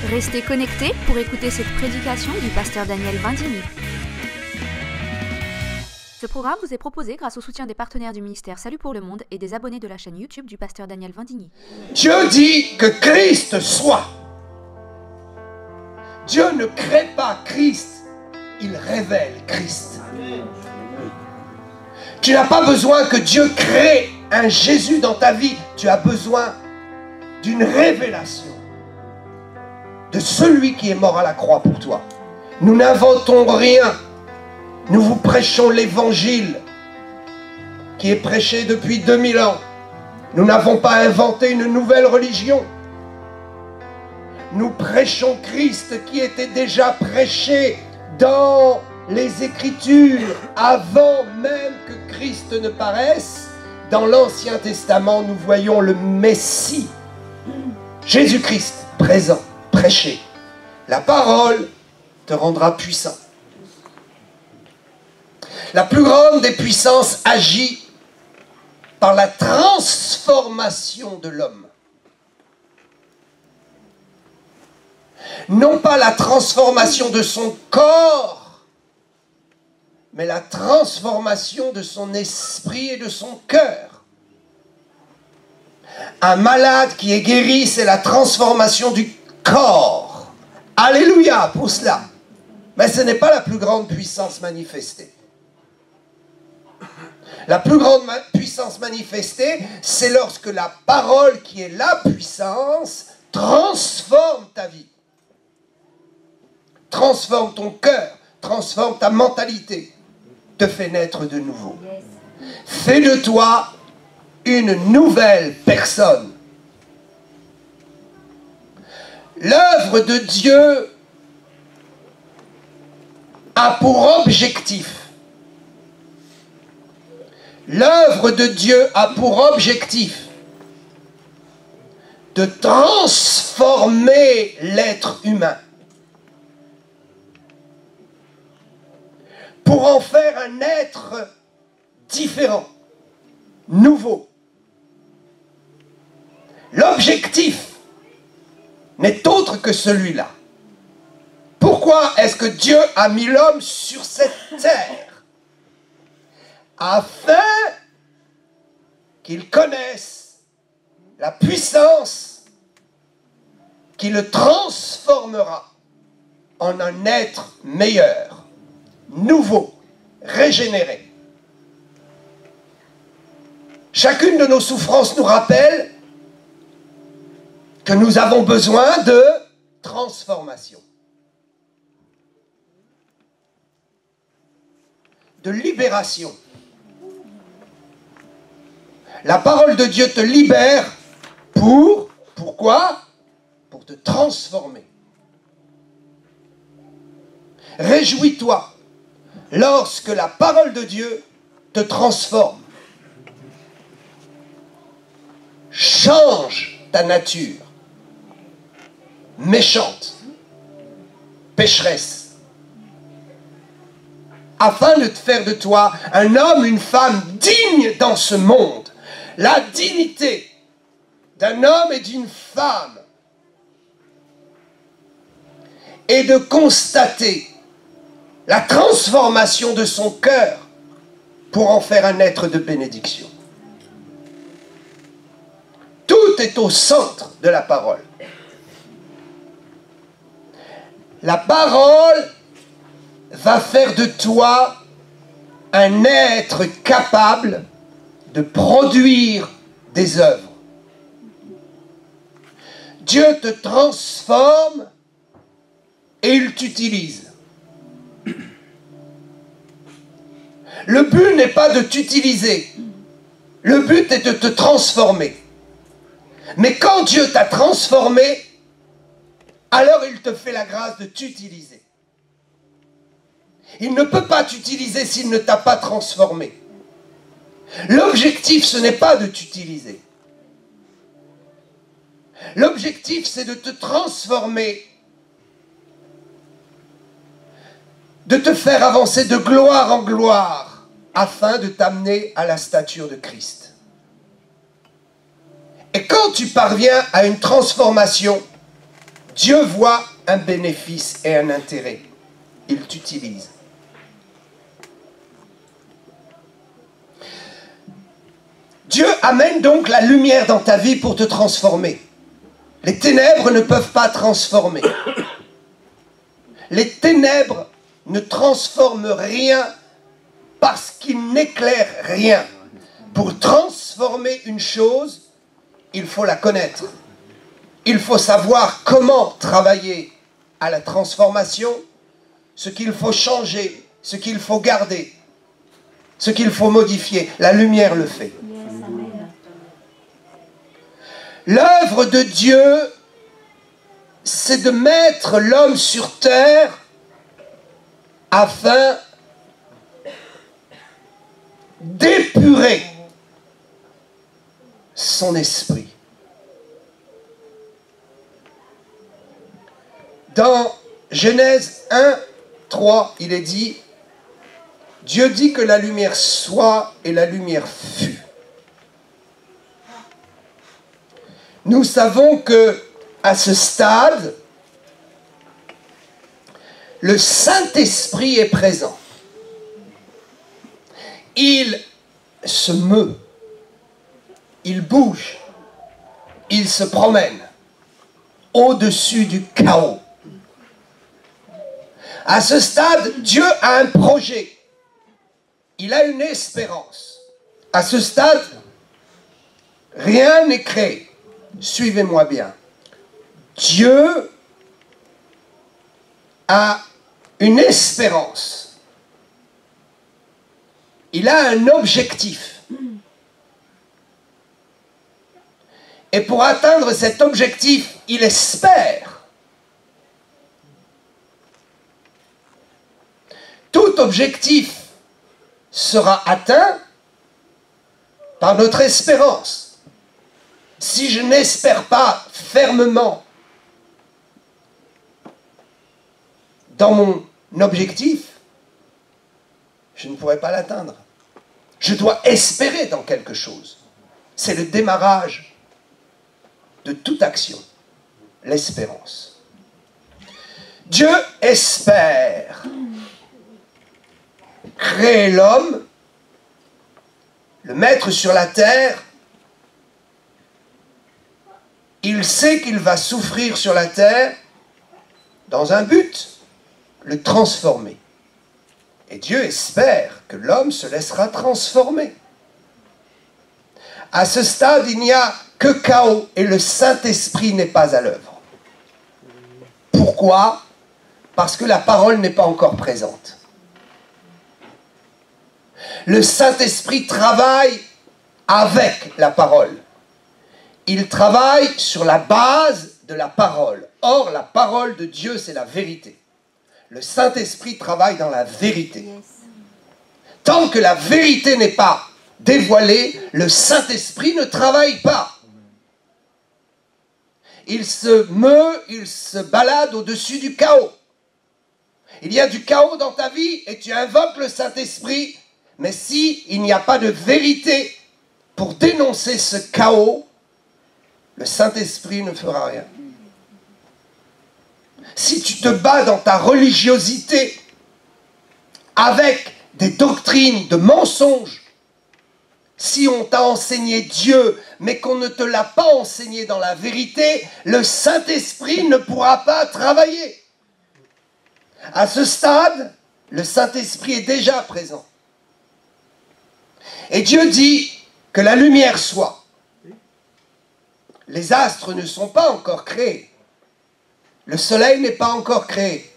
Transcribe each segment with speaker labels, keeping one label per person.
Speaker 1: Restez connectés pour écouter cette prédication du pasteur Daniel Vindigny. Ce programme vous est proposé grâce au soutien des partenaires du ministère Salut pour le Monde et des abonnés de la chaîne YouTube du pasteur Daniel Vindigny.
Speaker 2: Dieu dit que Christ soit. Dieu ne crée pas Christ, il révèle Christ. Tu n'as pas besoin que Dieu crée un Jésus dans ta vie, tu as besoin d'une révélation de celui qui est mort à la croix pour toi. Nous n'inventons rien. Nous vous prêchons l'évangile qui est prêché depuis 2000 ans. Nous n'avons pas inventé une nouvelle religion. Nous prêchons Christ qui était déjà prêché dans les Écritures avant même que Christ ne paraisse. Dans l'Ancien Testament, nous voyons le Messie, Jésus-Christ, présent, prêché. La parole te rendra puissant. La plus grande des puissances agit par la transformation de l'homme. Non pas la transformation de son corps, mais la transformation de son esprit et de son cœur. Un malade qui est guéri, c'est la transformation du corps. Alléluia pour cela. Mais ce n'est pas la plus grande puissance manifestée. La plus grande puissance manifestée, c'est lorsque la parole qui est la puissance transforme ta vie. Transforme ton cœur, transforme ta mentalité, te fait naître de nouveau. Fais de toi une nouvelle personne. L'œuvre de Dieu a pour objectif. L'œuvre de Dieu a pour objectif de transformer l'être humain pour en faire un être différent, nouveau. L'objectif n'est autre que celui-là. Pourquoi est-ce que Dieu a mis l'homme sur cette terre? Afin qu'il connaisse la puissance qui le transformera en un être meilleur, nouveau, régénéré. Chacune de nos souffrances nous rappelle que nous avons besoin de transformation, de libération. La parole de Dieu te libère pourquoi? Pour te transformer. Réjouis-toi lorsque la parole de Dieu te transforme. Change ta nature méchante, pécheresse, afin de te faire de toi un homme, une femme digne dans ce monde. La dignité d'un homme et d'une femme est de constater la transformation de son cœur pour en faire un être de bénédiction. Tout est au centre de la parole. La parole va faire de toi un être capable de produire des œuvres. Dieu te transforme et il t'utilise. Le but n'est pas de t'utiliser. Le but est de te transformer. Mais quand Dieu t'a transformé, alors il te fait la grâce de t'utiliser. Il ne peut pas t'utiliser s'il ne t'a pas transformé. L'objectif, ce n'est pas de t'utiliser. L'objectif, c'est de te transformer, de te faire avancer de gloire en gloire, afin de t'amener à la stature de Christ. Et quand tu parviens à une transformation, Dieu voit un bénéfice et un intérêt. Il t'utilise. Dieu amène donc la lumière dans ta vie pour te transformer. Les ténèbres ne peuvent pas transformer. Les ténèbres ne transforment rien parce qu'ils n'éclairent rien. Pour transformer une chose, il faut la connaître. Il faut savoir comment travailler à la transformation, ce qu'il faut changer, ce qu'il faut garder, ce qu'il faut modifier. La lumière le fait. L'œuvre de Dieu, c'est de mettre l'homme sur terre afin d'épurer son esprit. Dans Genèse 1, 3, il est dit, Dieu dit que la lumière soit et la lumière fut. Nous savons que à ce stade, le Saint-Esprit est présent. Il se meut, il bouge, il se promène au-dessus du chaos. À ce stade, Dieu a un projet. Il a une espérance. À ce stade, rien n'est créé. Suivez-moi bien. Dieu a une espérance. Il a un objectif. Et pour atteindre cet objectif, il espère. Tout objectif sera atteint par notre espérance. Si je n'espère pas fermement dans mon objectif, je ne pourrai pas l'atteindre. Je dois espérer dans quelque chose. C'est le démarrage de toute action, l'espérance. Dieu espère créer l'homme, le mettre sur la terre. Il sait qu'il va souffrir sur la terre dans un but, le transformer. Et Dieu espère que l'homme se laissera transformer. À ce stade, il n'y a que chaos et le Saint-Esprit n'est pas à l'œuvre. Pourquoi? Parce que la parole n'est pas encore présente. Le Saint-Esprit travaille avec la parole. Il travaille sur la base de la parole. Or, la parole de Dieu, c'est la vérité. Le Saint-Esprit travaille dans la vérité. Tant que la vérité n'est pas dévoilée, le Saint-Esprit ne travaille pas. Il se meut, il se balade au-dessus du chaos. Il y a du chaos dans ta vie et tu invoques le Saint-Esprit, mais si il n'y a pas de vérité pour dénoncer ce chaos, le Saint-Esprit ne fera rien. Si tu te bats dans ta religiosité avec des doctrines de mensonges, si on t'a enseigné Dieu, mais qu'on ne te l'a pas enseigné dans la vérité, le Saint-Esprit ne pourra pas travailler. À ce stade, le Saint-Esprit est déjà présent. Et Dieu dit que la lumière soit. Les astres ne sont pas encore créés. Le soleil n'est pas encore créé.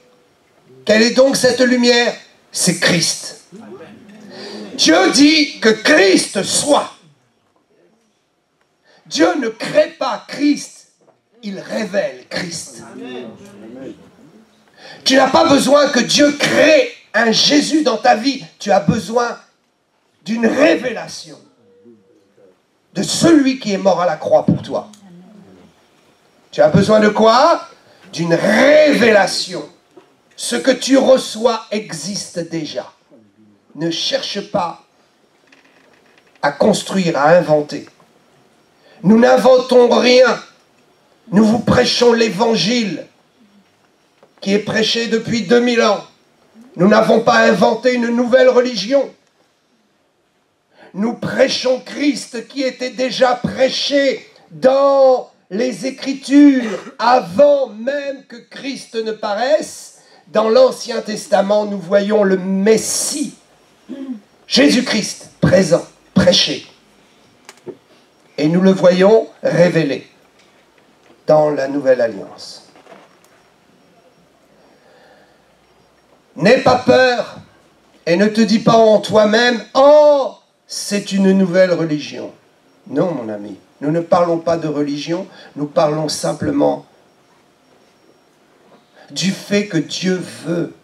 Speaker 2: Quelle est donc cette lumière? C'est Christ. Dieu dit que Christ soit. Dieu ne crée pas Christ, il révèle Christ. Tu n'as pas besoin que Dieu crée un Jésus dans ta vie, tu as besoin d'une révélation de celui qui est mort à la croix pour toi. Tu as besoin de quoi? D'une révélation. Ce que tu reçois existe déjà. Ne cherche pas à construire, à inventer. Nous n'inventons rien. Nous vous prêchons l'évangile qui est prêché depuis 2000 ans. Nous n'avons pas inventé une nouvelle religion. Nous prêchons Christ qui était déjà prêché dans les Écritures avant même que Christ ne paraisse. Dans l'Ancien Testament, nous voyons le Messie, Jésus-Christ, présent, prêché. Et nous le voyons révélé dans la Nouvelle Alliance. N'aie pas peur et ne te dis pas en toi-même « Oh, c'est une nouvelle religion ». Non, mon ami, nous ne parlons pas de religion, nous parlons simplement du fait que Dieu veut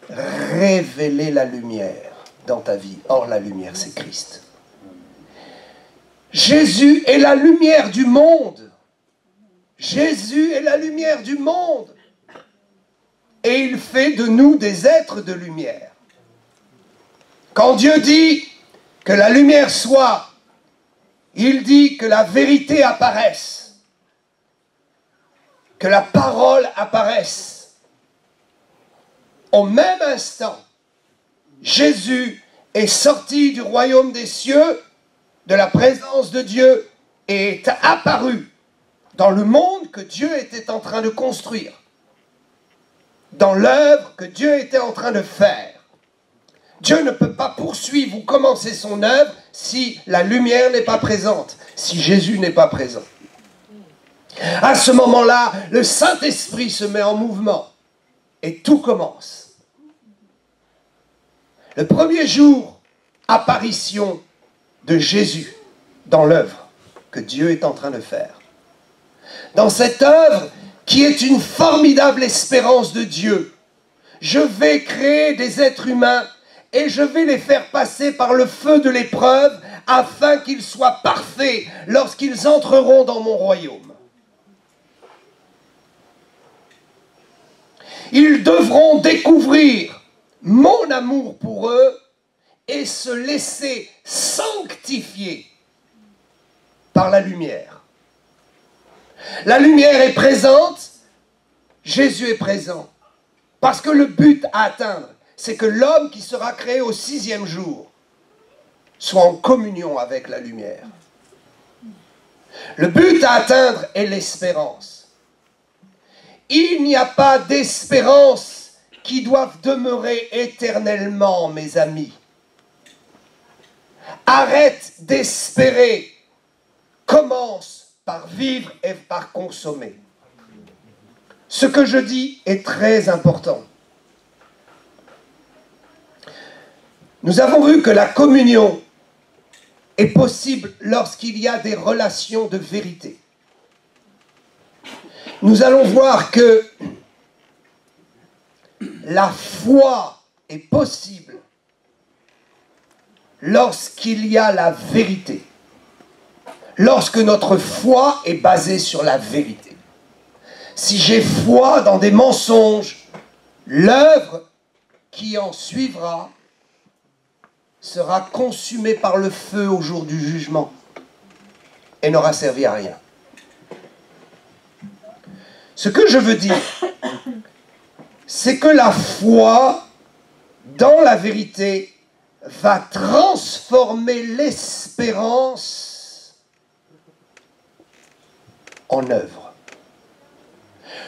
Speaker 2: révéler la lumière dans ta vie. Or, la lumière, c'est Christ. Jésus est la lumière du monde. Jésus est la lumière du monde. Et il fait de nous des êtres de lumière. Quand Dieu dit que la lumière soit, il dit que la vérité apparaisse, que la parole apparaisse. Au même instant, Jésus est sorti du royaume des cieux, de la présence de Dieu, et est apparu dans le monde que Dieu était en train de construire, dans l'œuvre que Dieu était en train de faire. Dieu ne peut pas poursuivre ou commencer son œuvre si la lumière n'est pas présente, si Jésus n'est pas présent. À ce moment-là, le Saint-Esprit se met en mouvement et tout commence. Le premier jour, apparition de Jésus dans l'œuvre que Dieu est en train de faire. Dans cette œuvre qui est une formidable espérance de Dieu, je vais créer des êtres humains et je vais les faire passer par le feu de l'épreuve afin qu'ils soient parfaits lorsqu'ils entreront dans mon royaume. Ils devront découvrir mon amour pour eux et se laisser sanctifier par la lumière. La lumière est présente, Jésus est présent. Parce que le but à atteindre, c'est que l'homme qui sera créé au 6e jour soit en communion avec la lumière. Le but à atteindre est l'espérance. Il n'y a pas d'espérance qui doive demeurer éternellement, mes amis. Arrête d'espérer. Commence par vivre et par consommer. Ce que je dis est très important. Nous avons vu que la communion est possible lorsqu'il y a des relations de vérité. Nous allons voir que la foi est possible lorsqu'il y a la vérité. Lorsque notre foi est basée sur la vérité. Si j'ai foi dans des mensonges, l'œuvre qui en suivra sera consumée par le feu au jour du jugement et n'aura servi à rien. Ce que je veux dire, c'est que la foi dans la vérité va transformer l'espérance en œuvre.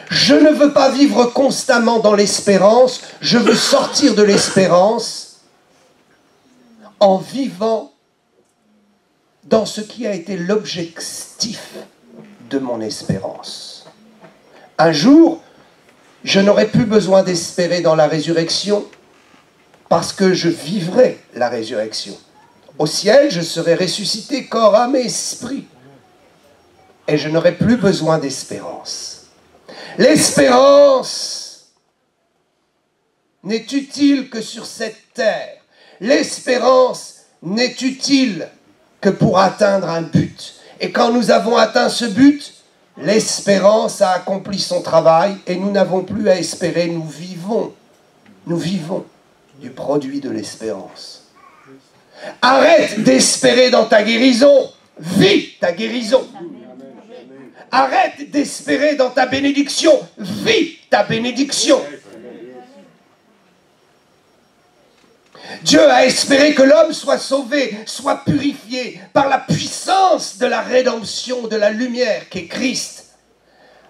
Speaker 2: Je ne veux pas vivre constamment dans l'espérance, je veux sortir de l'espérance en vivant dans ce qui a été l'objectif de mon espérance. Un jour, je n'aurai plus besoin d'espérer dans la résurrection parce que je vivrai la résurrection. Au ciel, je serai ressuscité corps, âme et esprit. Et je n'aurai plus besoin d'espérance. L'espérance n'est utile que sur cette terre. L'espérance n'est utile que pour atteindre un but. Et quand nous avons atteint ce but, l'espérance a accompli son travail et nous n'avons plus à espérer, nous vivons du produit de l'espérance. Arrête d'espérer dans ta guérison, vis ta guérison. Arrête d'espérer dans ta bénédiction. Vis ta bénédiction. Dieu a espéré que l'homme soit sauvé, soit purifié par la puissance de la rédemption de la lumière qu'est Christ.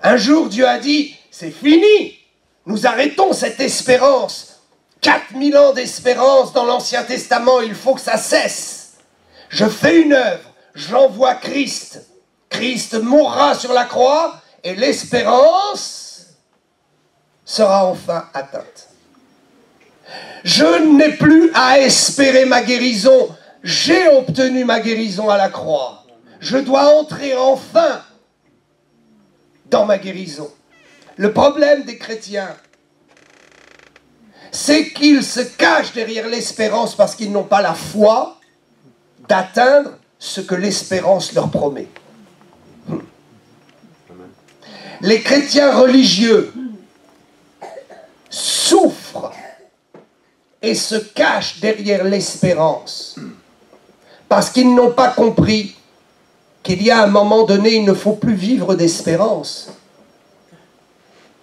Speaker 2: Un jour, Dieu a dit, c'est fini. Nous arrêtons cette espérance. 4000 ans d'espérance dans l'Ancien Testament, il faut que ça cesse. Je fais une œuvre, j'envoie Christ. Christ mourra sur la croix et l'espérance sera enfin atteinte. Je n'ai plus à espérer ma guérison. J'ai obtenu ma guérison à la croix. Je dois entrer enfin dans ma guérison. Le problème des chrétiens, c'est qu'ils se cachent derrière l'espérance parce qu'ils n'ont pas la foi d'atteindre ce que l'espérance leur promet. Les chrétiens religieux souffrent et se cachent derrière l'espérance parce qu'ils n'ont pas compris qu'il y a un moment donné, il ne faut plus vivre d'espérance.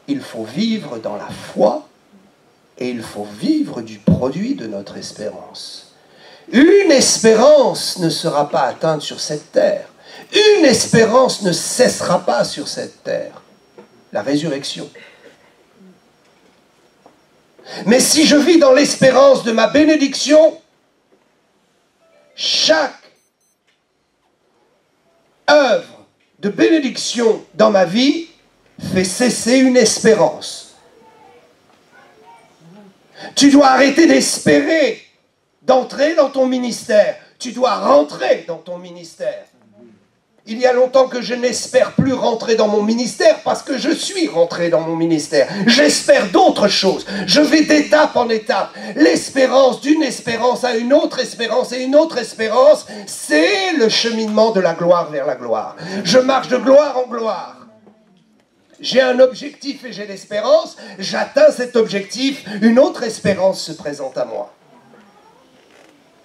Speaker 2: Il faut vivre dans la foi et il faut vivre du produit de notre espérance. Une espérance ne sera pas atteinte sur cette terre. Une espérance ne cessera pas sur cette terre. La résurrection. Mais si je vis dans l'espérance de ma bénédiction, chaque œuvre de bénédiction dans ma vie fait cesser une espérance. Tu dois arrêter d'espérer d'entrer dans ton ministère. Tu dois rentrer dans ton ministère. Il y a longtemps que je n'espère plus rentrer dans mon ministère parce que je suis rentré dans mon ministère. J'espère d'autres choses. Je vais d'étape en étape. L'espérance d'une espérance à une autre espérance et une autre espérance, c'est le cheminement de la gloire vers la gloire. Je marche de gloire en gloire. J'ai un objectif et j'ai l'espérance. J'atteins cet objectif. Une autre espérance se présente à moi.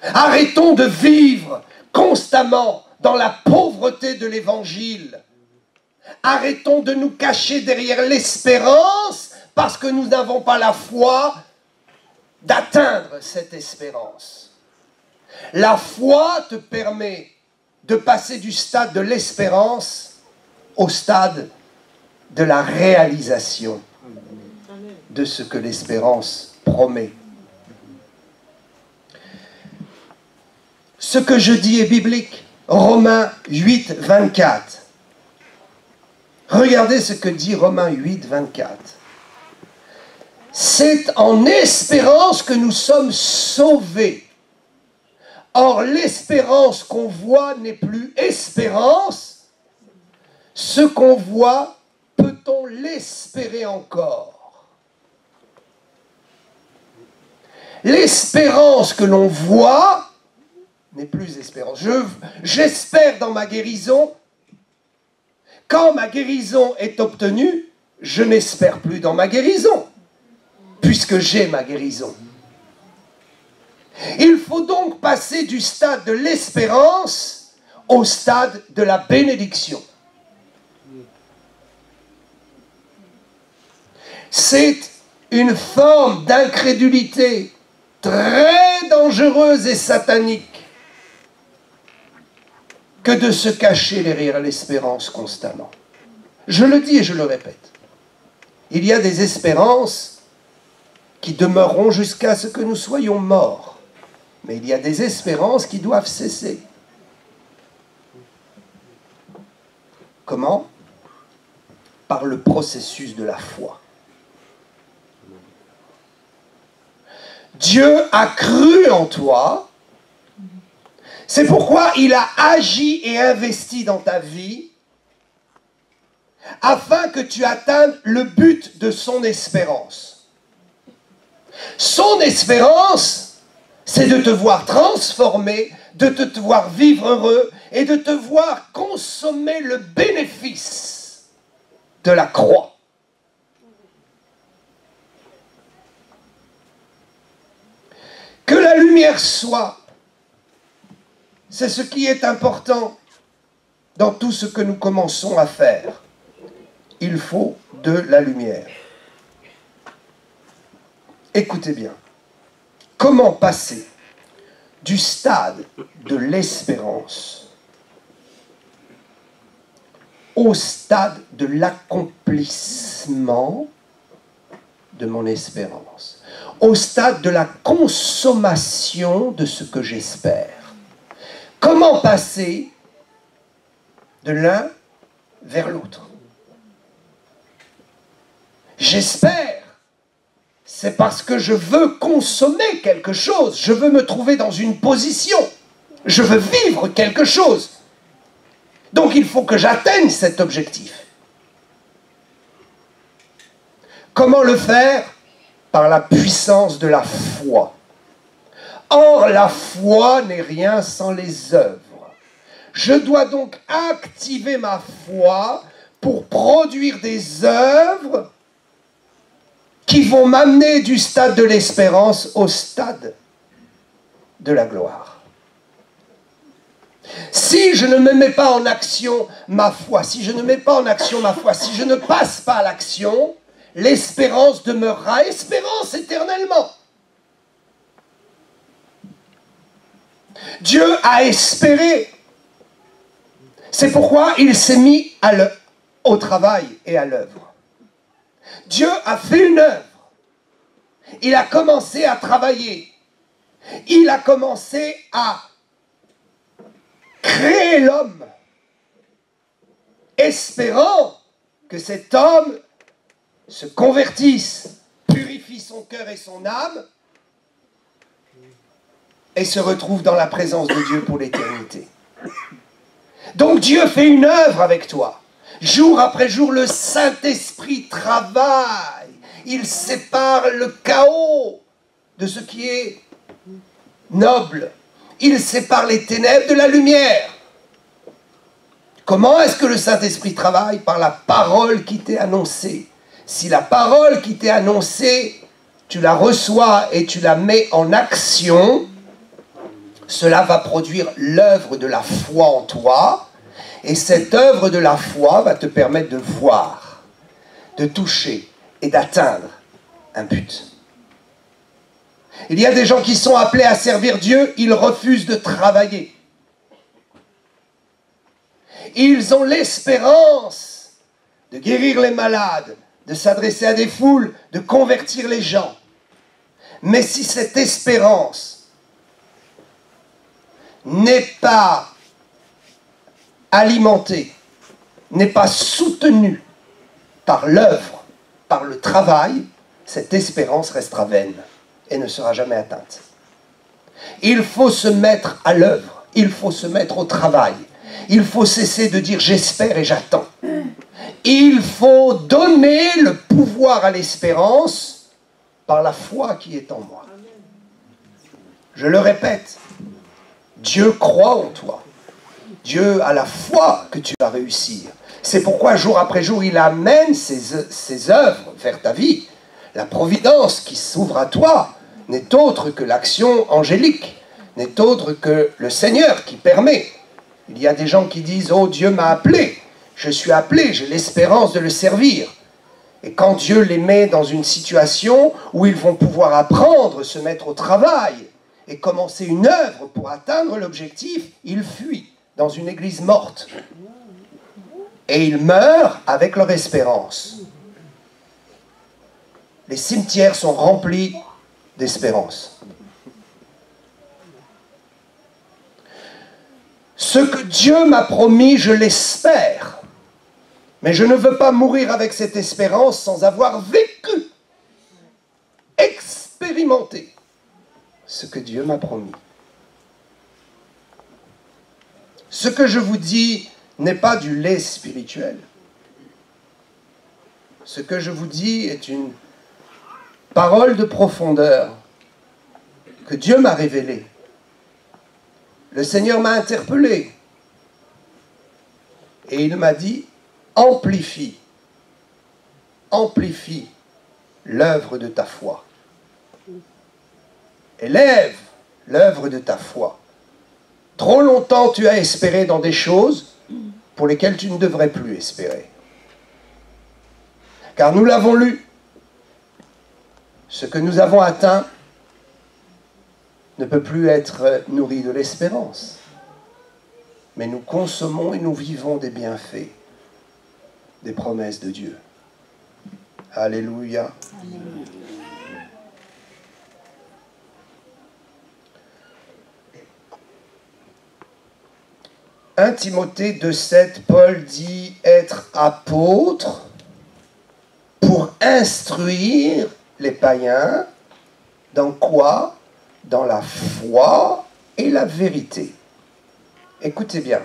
Speaker 2: Arrêtons de vivre constamment dans la pauvreté de l'évangile. Arrêtons de nous cacher derrière l'espérance parce que nous n'avons pas la foi d'atteindre cette espérance. La foi te permet de passer du stade de l'espérance au stade de la réalisation de ce que l'espérance promet. Ce que je dis est biblique. Romains 8, 24. Regardez ce que dit Romains 8, 24. C'est en espérance que nous sommes sauvés. Or, l'espérance qu'on voit n'est plus espérance. Ce qu'on voit, peut-on l'espérer encore? L'espérance que l'on voit n'est plus espérance. J'espère dans ma guérison. Quand ma guérison est obtenue, je n'espère plus dans ma guérison, puisque j'ai ma guérison. Il faut donc passer du stade de l'espérance au stade de la bénédiction. C'est une forme d'incrédulité très dangereuse et satanique que de se cacher derrière l'espérance constamment. Je le dis et je le répète. Il y a des espérances qui demeureront jusqu'à ce que nous soyons morts. Mais il y a des espérances qui doivent cesser. Comment? Par le processus de la foi. Dieu a cru en toi. C'est pourquoi il a agi et investi dans ta vie afin que tu atteignes le but de son espérance. Son espérance, c'est de te voir transformé, de te voir vivre heureux et de te voir consommer le bénéfice de la croix. Que la lumière soit. C'est ce qui est important dans tout ce que nous commençons à faire. il faut de la lumière. Écoutez bien. Comment passer du stade de l'espérance au stade de l'accomplissement de mon espérance, au stade de la consommation de ce que j'espère? Comment passer de l'un vers l'autre? J'espère, c'est parce que je veux consommer quelque chose, je veux me trouver dans une position, je veux vivre quelque chose. Donc il faut que j'atteigne cet objectif. Comment le faire? Par la puissance de la foi. Or, la foi n'est rien sans les œuvres. Je dois donc activer ma foi pour produire des œuvres qui vont m'amener du stade de l'espérance au stade de la gloire. Si je ne me mets pas en action ma foi, si je ne mets pas en action ma foi, si je ne passe pas à l'action, l'espérance demeurera espérance éternellement. Dieu a espéré. C'est pourquoi il s'est mis au travail et à l'œuvre. Dieu a fait une œuvre. Il a commencé à travailler. Il a commencé à créer l'homme, espérant que cet homme se convertisse, purifie son cœur et son âme, et se retrouve dans la présence de Dieu pour l'éternité. Donc Dieu fait une œuvre avec toi. Jour après jour, le Saint-Esprit travaille. Il sépare le chaos de ce qui est noble. Il sépare les ténèbres de la lumière. Comment est-ce que le Saint-Esprit travaille? Par la parole qui t'est annoncée. Si la parole qui t'est annoncée, tu la reçois et tu la mets en action, cela va produire l'œuvre de la foi en toi, et cette œuvre de la foi va te permettre de voir, de toucher et d'atteindre un but. Il y a des gens qui sont appelés à servir Dieu, ils refusent de travailler. Ils ont l'espérance de guérir les malades, de s'adresser à des foules, de convertir les gens. Mais si cette espérance n'est pas alimentée, n'est pas soutenue par l'œuvre, par le travail, cette espérance restera vaine et ne sera jamais atteinte. Il faut se mettre à l'œuvre, il faut se mettre au travail, il faut cesser de dire j'espère et j'attends. Il faut donner le pouvoir à l'espérance par la foi qui est en moi. Je le répète, Dieu croit en toi. Dieu a la foi que tu vas réussir. C'est pourquoi jour après jour, il amène ses œuvres vers ta vie. La providence qui s'ouvre à toi n'est autre que l'action angélique, n'est autre que le Seigneur qui permet. Il y a des gens qui disent « Oh, Dieu m'a appelé, je suis appelé, j'ai l'espérance de le servir. » Et quand Dieu les met dans une situation où ils vont pouvoir apprendre, se mettre au travail et commencer une œuvre pour atteindre l'objectif, ils fuient dans une église morte. Et ils meurent avec leur espérance. Les cimetières sont remplis d'espérance. Ce que Dieu m'a promis, je l'espère. Mais je ne veux pas mourir avec cette espérance sans avoir vécu, expérimenté ce que Dieu m'a promis. Ce que je vous dis n'est pas du lait spirituel. Ce que je vous dis est une parole de profondeur que Dieu m'a révélée. Le Seigneur m'a interpellé et il m'a dit amplifie l'œuvre de ta foi. Élève l'œuvre de ta foi. Trop longtemps tu as espéré dans des choses pour lesquelles tu ne devrais plus espérer. Car nous l'avons lu, ce que nous avons atteint ne peut plus être nourri de l'espérance. Mais nous consommons et nous vivons des bienfaits, des promesses de Dieu. Alléluia. Amen. 1 Timothée 2,7, Paul dit être apôtre pour instruire les païens dans quoi? Dans la foi et la vérité. Écoutez bien,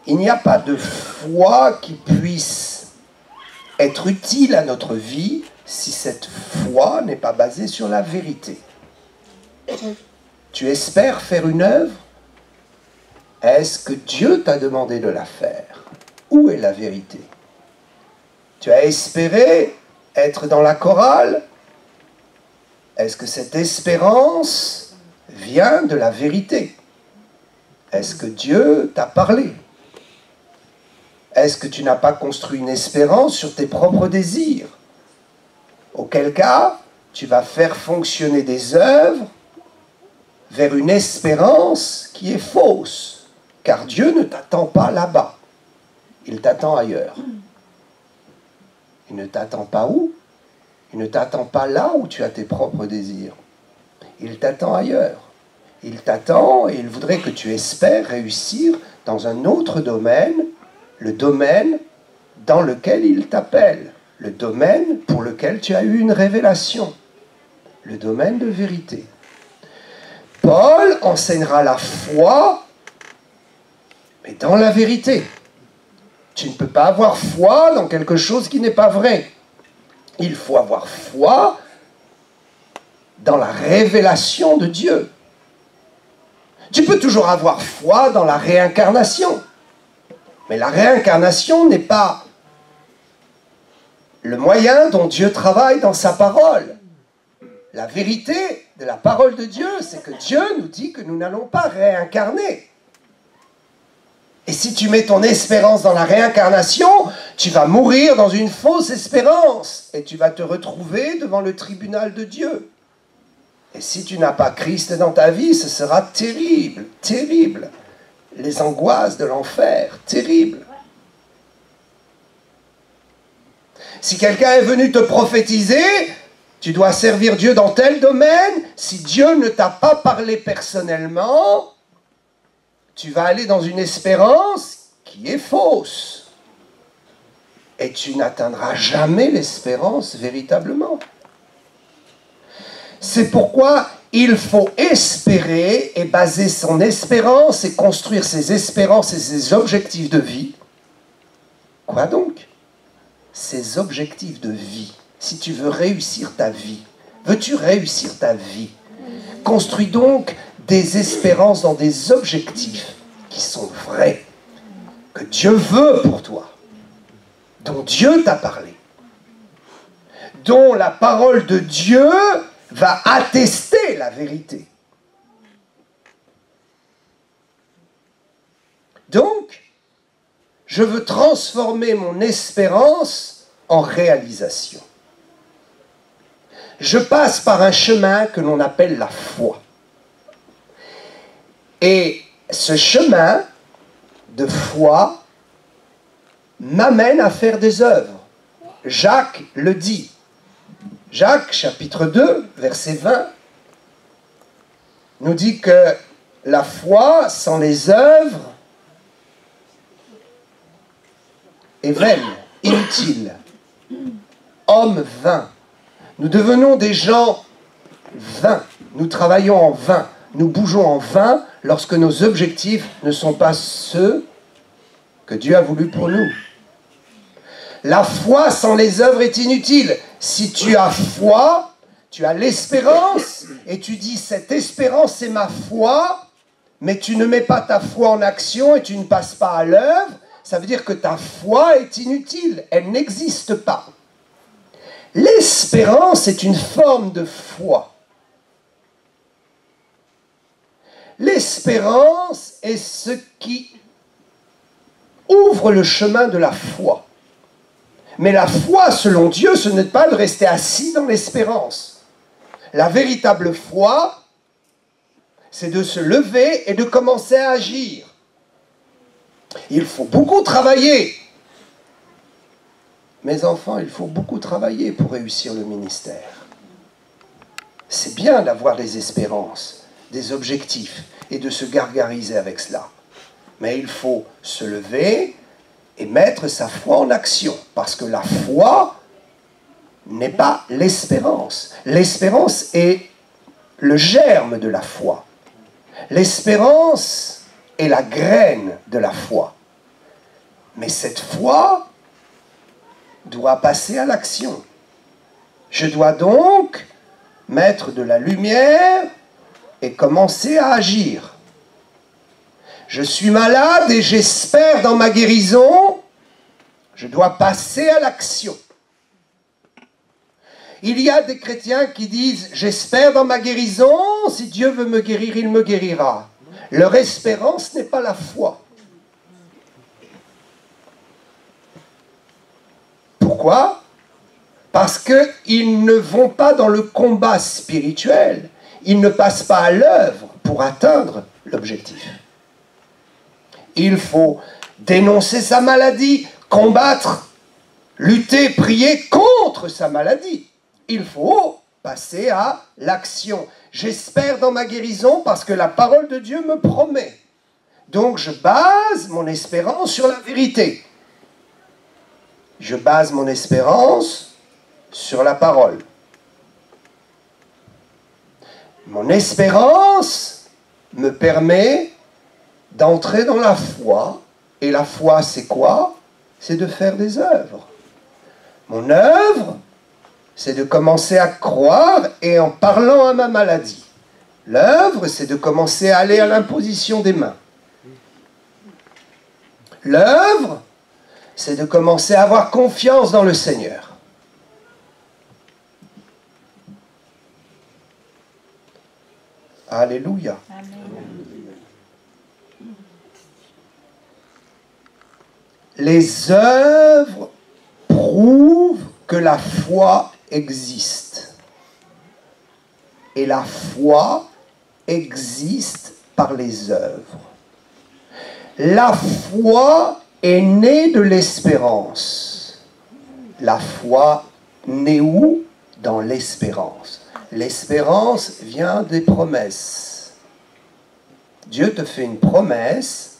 Speaker 2: il n'y a pas de foi qui puisse être utile à notre vie si cette foi n'est pas basée sur la vérité. Tu espères faire une œuvre? Est-ce que Dieu t'a demandé de la faire? Où est la vérité? Tu as espéré être dans la chorale? Est-ce que cette espérance vient de la vérité? Est-ce que Dieu t'a parlé? Est-ce que tu n'as pas construit une espérance sur tes propres désirs? Auquel cas, tu vas faire fonctionner des œuvres vers une espérance qui est fausse. Car Dieu ne t'attend pas là-bas. Il t'attend ailleurs. Il ne t'attend pas où? Il ne t'attend pas là où tu as tes propres désirs. Il t'attend ailleurs. Il t'attend et il voudrait que tu espères réussir dans un autre domaine, le domaine dans lequel il t'appelle, le domaine pour lequel tu as eu une révélation, le domaine de vérité. Paul enseignera la foi, mais dans la vérité. Tu ne peux pas avoir foi dans quelque chose qui n'est pas vrai. Il faut avoir foi dans la révélation de Dieu. Tu peux toujours avoir foi dans la réincarnation. Mais la réincarnation n'est pas le moyen dont Dieu travaille dans sa parole. La vérité de la parole de Dieu, c'est que Dieu nous dit que nous n'allons pas réincarner. Et si tu mets ton espérance dans la réincarnation, tu vas mourir dans une fausse espérance et tu vas te retrouver devant le tribunal de Dieu. Et si tu n'as pas Christ dans ta vie, ce sera terrible, terrible. Les angoisses de l'enfer, terrible. Si quelqu'un est venu te prophétiser, tu dois servir Dieu dans tel domaine. Si Dieu ne t'a pas parlé personnellement, tu vas aller dans une espérance qui est fausse. Et tu n'atteindras jamais l'espérance véritablement. C'est pourquoi il faut espérer et baser son espérance et construire ses espérances et ses objectifs de vie. Quoi donc? Ses objectifs de vie. Si tu veux réussir ta vie, veux-tu réussir ta vie? Construis donc des espérances dans des objectifs qui sont vrais, que Dieu veut pour toi, dont Dieu t'a parlé, dont la parole de Dieu va attester la vérité. Donc, je veux transformer mon espérance en réalisation. Je passe par un chemin que l'on appelle la foi. Et ce chemin de foi m'amène à faire des œuvres. Jacques le dit. Jacques, chapitre 2, verset 20, nous dit que la foi sans les œuvres est vaine, inutile. Homme vain. Nous devenons des gens vains. Nous travaillons en vain. Nous bougeons en vain lorsque nos objectifs ne sont pas ceux que Dieu a voulu pour nous. La foi sans les œuvres est inutile. Si tu as foi, tu as l'espérance, et tu dis cette espérance c'est ma foi, mais tu ne mets pas ta foi en action et tu ne passes pas à l'œuvre, ça veut dire que ta foi est inutile, elle n'existe pas. L'espérance est une forme de foi. L'espérance est ce qui ouvre le chemin de la foi. Mais la foi, selon Dieu, ce n'est pas de rester assis dans l'espérance. La véritable foi, c'est de se lever et de commencer à agir. Il faut beaucoup travailler. Mes enfants, il faut beaucoup travailler pour réussir le ministère. C'est bien d'avoir des espérances, des objectifs et de se gargariser avec cela. Mais il faut se lever et mettre sa foi en action. Parce que la foi n'est pas l'espérance. L'espérance est le germe de la foi. L'espérance est la graine de la foi. Mais cette foi doit passer à l'action. Je dois donc mettre de la lumière et commencer à agir. Je suis malade et j'espère dans ma guérison. Je dois passer à l'action. Il y a des chrétiens qui disent « J'espère dans ma guérison, si Dieu veut me guérir, il me guérira ». Leur espérance n'est pas la foi. Pourquoi? Parce qu'ils ne vont pas dans le combat spirituel. Ils ne passent pas à l'œuvre pour atteindre l'objectif. Il faut dénoncer sa maladie, combattre, lutter, prier contre sa maladie. Il faut passer à l'action. J'espère dans ma guérison parce que la parole de Dieu me promet. Donc je base mon espérance sur la vérité. Je base mon espérance sur la parole. Mon espérance me permet d'entrer dans la foi. Et la foi, c'est quoi? C'est de faire des œuvres. Mon œuvre, c'est de commencer à croire et en parlant à ma maladie. L'œuvre, c'est de commencer à aller à l'imposition des mains. L'œuvre, c'est de commencer à avoir confiance dans le Seigneur. Alléluia. Amen. Les œuvres prouvent que la foi existe. Et la foi existe par les œuvres. La foi est née de l'espérance. La foi naît où? Dans l'espérance. L'espérance vient des promesses. Dieu te fait une promesse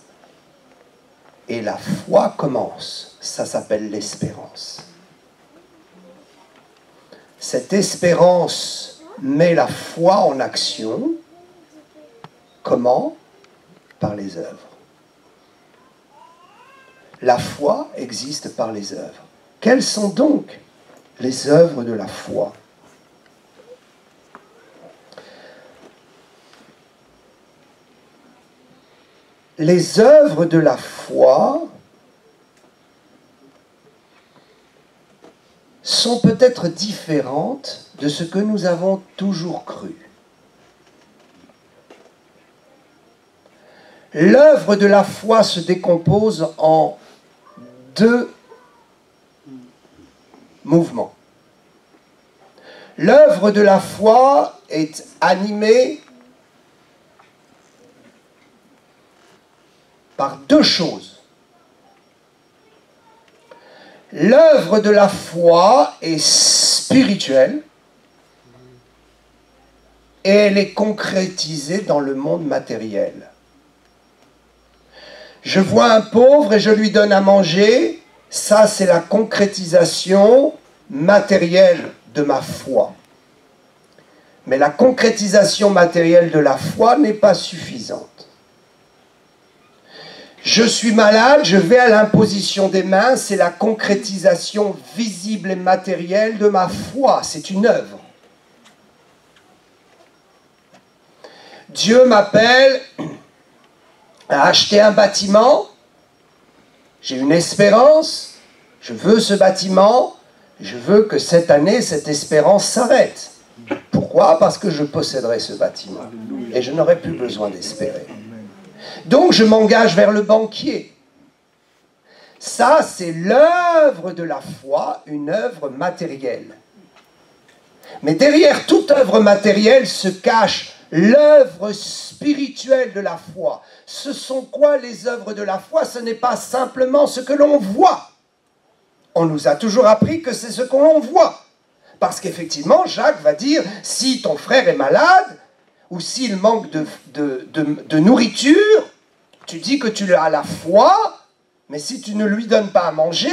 Speaker 2: et la foi commence. Ça s'appelle l'espérance. Cette espérance met la foi en action. Comment? Par les œuvres. La foi existe par les œuvres. Quelles sont donc les œuvres de la foi? Les œuvres de la foi sont peut-être différentes de ce que nous avons toujours cru. L'œuvre de la foi se décompose en deux mouvements. L'œuvre de la foi est animée par deux choses. L'œuvre de la foi est spirituelle et elle est concrétisée dans le monde matériel. Je vois un pauvre et je lui donne à manger, ça c'est la concrétisation matérielle de ma foi. Mais la concrétisation matérielle de la foi n'est pas suffisante. Je suis malade, je vais à l'imposition des mains, c'est la concrétisation visible et matérielle de ma foi, c'est une œuvre. Dieu m'appelle à acheter un bâtiment, j'ai une espérance, je veux ce bâtiment, je veux que cette année, cette espérance s'arrête. Pourquoi? Parce que je posséderai ce bâtiment et je n'aurai plus besoin d'espérer. Donc je m'engage vers le banquier. Ça, c'est l'œuvre de la foi, une œuvre matérielle. Mais derrière toute œuvre matérielle se cache l'œuvre spirituelle de la foi. Ce sont quoi les œuvres de la foi? Ce n'est pas simplement ce que l'on voit. On nous a toujours appris que c'est ce que l'on voit. Parce qu'effectivement, Jacques va dire, si ton frère est malade, ou s'il manque de nourriture, tu dis que tu as la foi, mais si tu ne lui donnes pas à manger,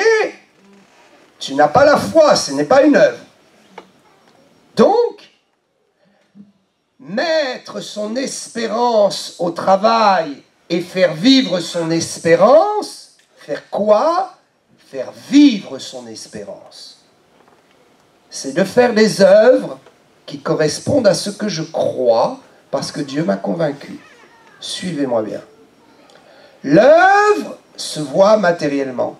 Speaker 2: tu n'as pas la foi, ce n'est pas une œuvre. Donc, mettre son espérance au travail et faire vivre son espérance, faire quoi? Faire vivre son espérance. C'est de faire des œuvres qui correspondent à ce que je crois, parce que Dieu m'a convaincu. Suivez-moi bien. L'œuvre se voit matériellement.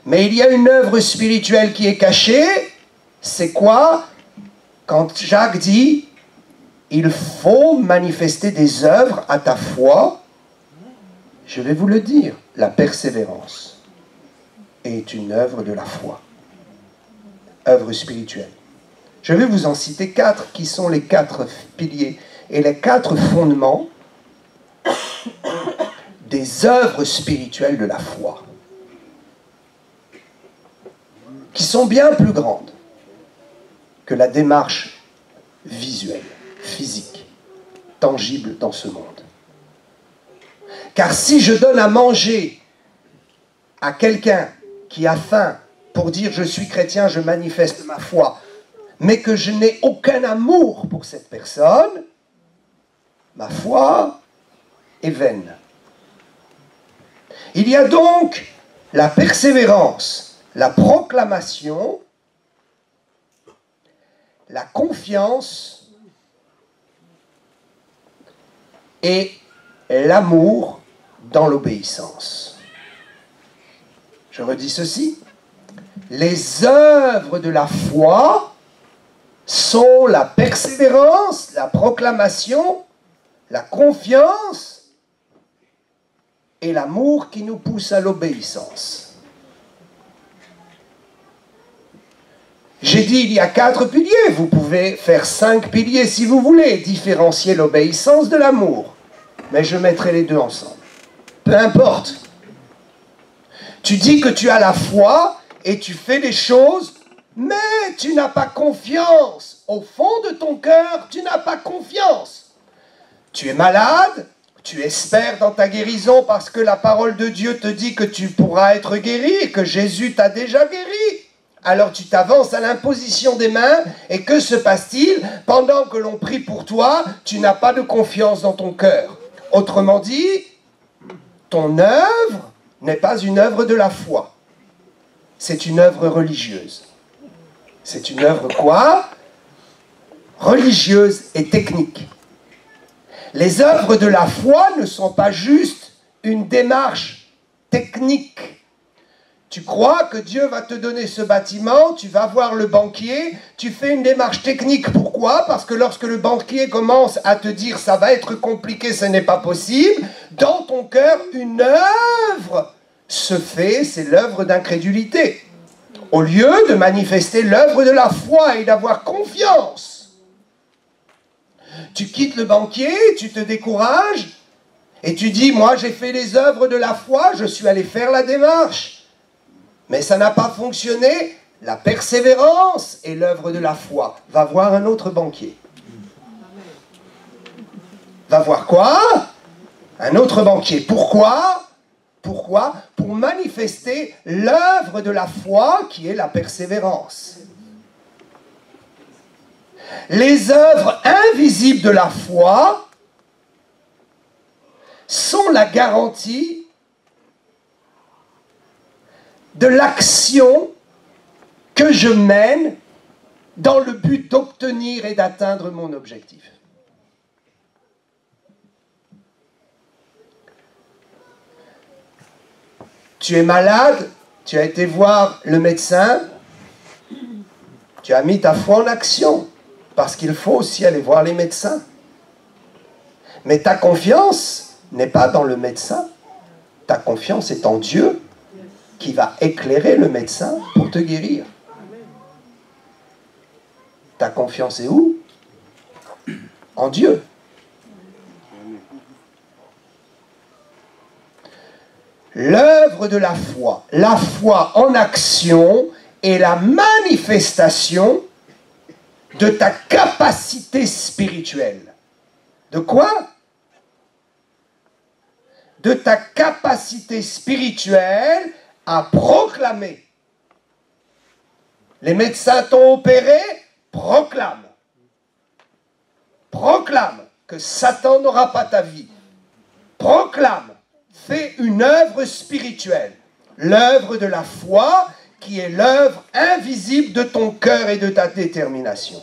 Speaker 2: Mais il y a une œuvre spirituelle qui est cachée. C'est quoi? Quand Jacques dit, il faut manifester des œuvres à ta foi, je vais vous le dire, la persévérance est une œuvre de la foi. Œuvre spirituelle. Je vais vous en citer 4 qui sont les 4 piliers et les 4 fondements des œuvres spirituelles de la foi, qui sont bien plus grandes que la démarche visuelle, physique, tangible dans ce monde. Car si je donne à manger à quelqu'un qui a faim pour dire je suis chrétien, je manifeste ma foi, mais que je n'ai aucun amour pour cette personne, ma foi est vaine. Il y a donc la persévérance, la proclamation, la confiance et l'amour dans l'obéissance. Je redis ceci. Les œuvres de la foi sont la persévérance, la proclamation, la confiance et l'amour qui nous pousse à l'obéissance. J'ai dit il y a 4 piliers, vous pouvez faire 5 piliers si vous voulez, différencier l'obéissance de l'amour. Mais je mettrai les deux ensemble. Peu importe. Tu dis que tu as la foi et tu fais les choses, mais tu n'as pas confiance. Au fond de ton cœur, tu n'as pas confiance. Tu es malade, tu espères dans ta guérison parce que la parole de Dieu te dit que tu pourras être guéri et que Jésus t'a déjà guéri. Alors tu t'avances à l'imposition des mains et que se passe-t-il? Pendant que l'on prie pour toi, tu n'as pas de confiance dans ton cœur. Autrement dit, ton œuvre n'est pas une œuvre de la foi. C'est une œuvre religieuse. C'est une œuvre quoi? Religieuse et technique. Les œuvres de la foi ne sont pas juste une démarche technique. Tu crois que Dieu va te donner ce bâtiment, tu vas voir le banquier, tu fais une démarche technique. Pourquoi? Parce que lorsque le banquier commence à te dire ça va être compliqué, ce n'est pas possible, dans ton cœur, une œuvre se fait, c'est l'œuvre d'incrédulité. Au lieu de manifester l'œuvre de la foi et d'avoir confiance. Tu quittes le banquier, tu te décourages et tu dis moi j'ai fait les œuvres de la foi, je suis allé faire la démarche. Mais ça n'a pas fonctionné. La persévérance et l'œuvre de la foi. Va voir un autre banquier. Va voir quoi? Un autre banquier. Pourquoi? Pourquoi? Pour manifester l'œuvre de la foi qui est la persévérance. Les œuvres invisibles de la foi sont la garantie de l'action que je mène dans le but d'obtenir et d'atteindre mon objectif. Tu es malade, tu as été voir le médecin, tu as mis ta foi en action, parce qu'il faut aussi aller voir les médecins. Mais ta confiance n'est pas dans le médecin, Ta confiance est en Dieu qui va éclairer le médecin pour te guérir. Ta confiance est où? En Dieu. L'œuvre de la foi en action est la manifestation de ta capacité spirituelle. De quoi? De ta capacité spirituelle à proclamer. Les médecins t'ont opéré, proclame. Proclame que Satan n'aura pas ta vie. Proclame. Fais une œuvre spirituelle. L'œuvre de la foi qui est l'œuvre invisible de ton cœur et de ta détermination.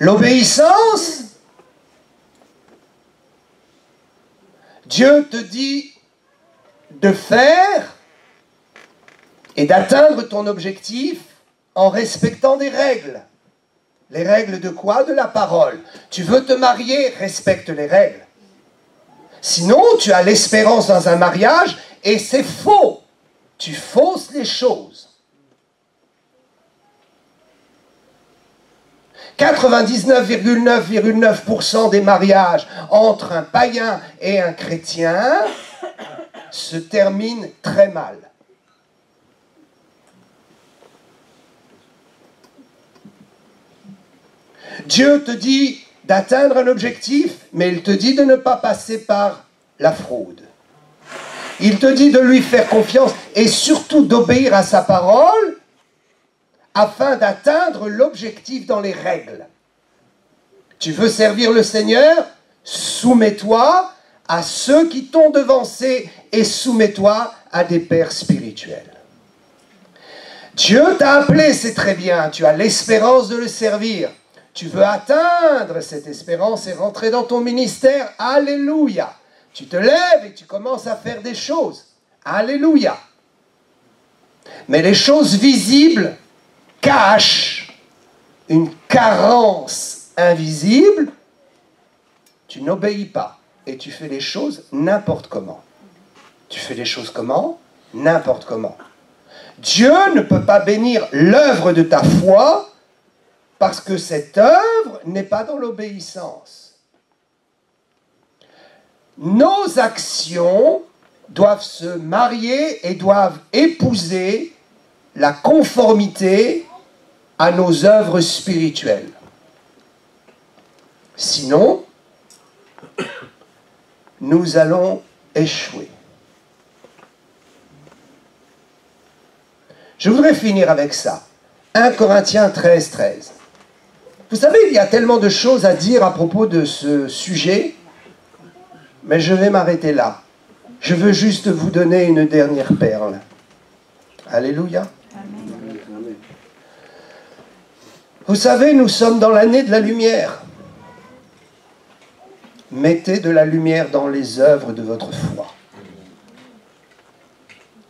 Speaker 2: L'obéissance, Dieu te dit de faire et d'atteindre ton objectif en respectant des règles. Les règles de quoi? De la parole. Tu veux te marier, respecte les règles. Sinon, tu as l'espérance dans un mariage et c'est faux. Tu fausses les choses. 99,9,9% des mariages entre un païen et un chrétien se terminent très mal. Dieu te dit d'atteindre un objectif, mais il te dit de ne pas passer par la fraude. Il te dit de lui faire confiance et surtout d'obéir à sa parole afin d'atteindre l'objectif dans les règles. Tu veux servir le Seigneur? Soumets-toi à ceux qui t'ont devancé et soumets-toi à des pères spirituels. Dieu t'a appelé, c'est très bien, tu as l'espérance de le servir. Tu veux atteindre cette espérance et rentrer dans ton ministère. Alléluia. Tu te lèves et tu commences à faire des choses. Alléluia. Mais les choses visibles cachent une carence invisible. Tu n'obéis pas et tu fais les choses n'importe comment. Tu fais les choses comment? N'importe comment. Dieu ne peut pas bénir l'œuvre de ta foi parce que cette œuvre n'est pas dans l'obéissance. Nos actions doivent se marier et doivent épouser la conformité à nos œuvres spirituelles. Sinon, nous allons échouer. Je voudrais finir avec ça. 1 Corinthiens 13, 13. Vous savez, il y a tellement de choses à dire à propos de ce sujet, mais je vais m'arrêter là. Je veux juste vous donner une dernière perle. Alléluia. Amen. Vous savez, nous sommes dans l'année de la lumière. Mettez de la lumière dans les œuvres de votre foi.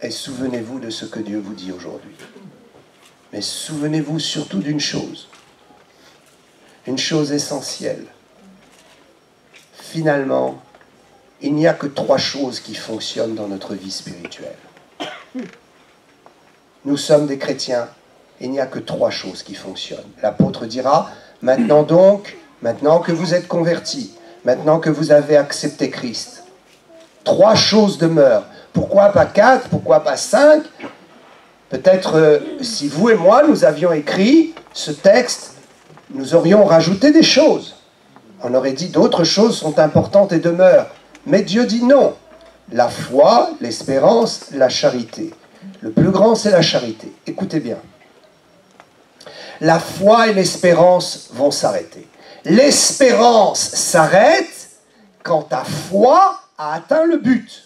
Speaker 2: Et souvenez-vous de ce que Dieu vous dit aujourd'hui. Mais souvenez-vous surtout d'une chose essentielle. Finalement, il n'y a que 3 choses qui fonctionnent dans notre vie spirituelle. Nous sommes des chrétiens, il n'y a que 3 choses qui fonctionnent. L'apôtre dira, maintenant donc, maintenant que vous êtes convertis, maintenant que vous avez accepté Christ, 3 choses demeurent. Pourquoi pas 4? Pourquoi pas 5? Peut-être si vous et moi, nous avions écrit ce texte, nous aurions rajouté des choses. On aurait dit d'autres choses sont importantes et demeurent. Mais Dieu dit non. La foi, l'espérance, la charité. Le plus grand, c'est la charité. Écoutez bien. La foi et l'espérance vont s'arrêter. L'espérance s'arrête quand ta foi a atteint le but.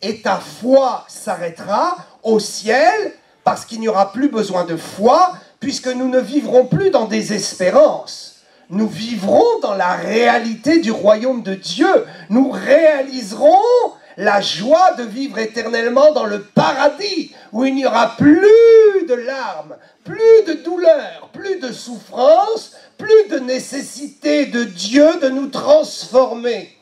Speaker 2: Et ta foi s'arrêtera au ciel parce qu'il n'y aura plus besoin de foi puisque nous ne vivrons plus dans des espérances. Nous vivrons dans la réalité du royaume de Dieu. Nous réaliserons la joie de vivre éternellement dans le paradis où il n'y aura plus de larmes, plus de douleur, plus de souffrance, plus de nécessité de Dieu de nous transformer.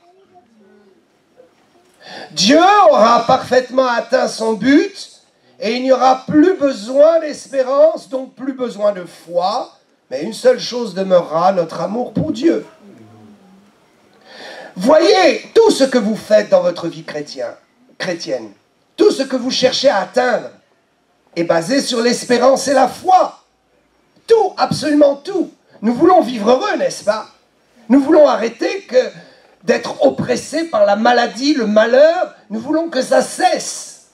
Speaker 2: Dieu aura parfaitement atteint son but et il n'y aura plus besoin d'espérance, donc plus besoin de foi, mais une seule chose demeurera, notre amour pour Dieu. Voyez, tout ce que vous faites dans votre vie chrétienne, tout ce que vous cherchez à atteindre est basé sur l'espérance et la foi. Tout, absolument tout. Nous voulons vivre heureux, n'est-ce pas? Nous voulons arrêter d'être oppressés par la maladie, le malheur. Nous voulons que ça cesse.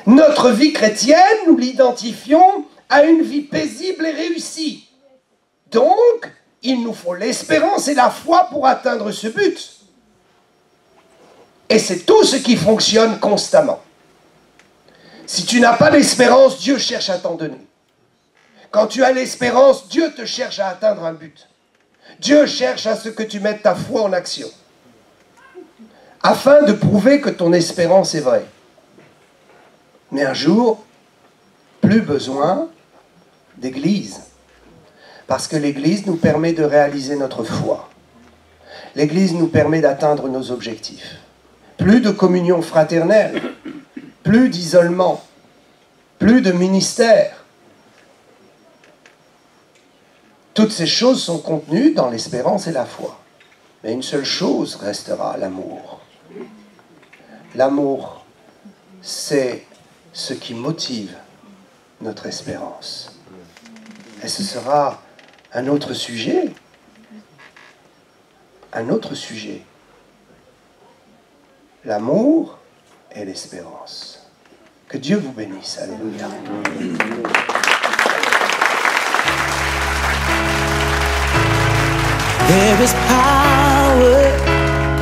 Speaker 2: Notre vie chrétienne, nous l'identifions à une vie paisible et réussie. Donc, il nous faut l'espérance et la foi pour atteindre ce but. Et c'est tout ce qui fonctionne constamment. Si tu n'as pas d'espérance, Dieu cherche à t'en donner. Quand tu as l'espérance, Dieu te cherche à atteindre un but. Dieu cherche à ce que tu mettes ta foi en action, afin de prouver que ton espérance est vraie. Mais un jour, plus besoin d'église. Parce que l'église nous permet de réaliser notre foi. L'église nous permet d'atteindre nos objectifs. Plus de communion fraternelle, plus d'isolement, plus de ministère. Toutes ces choses sont contenues dans l'espérance et la foi. Mais une seule chose restera, l'amour. L'amour, c'est ce qui motive notre espérance. Et ce sera un autre sujet. Un autre sujet. L'amour et l'espérance. Que Dieu vous bénisse. Alléluia.
Speaker 3: There is power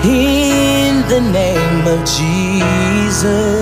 Speaker 3: in the name of Jesus.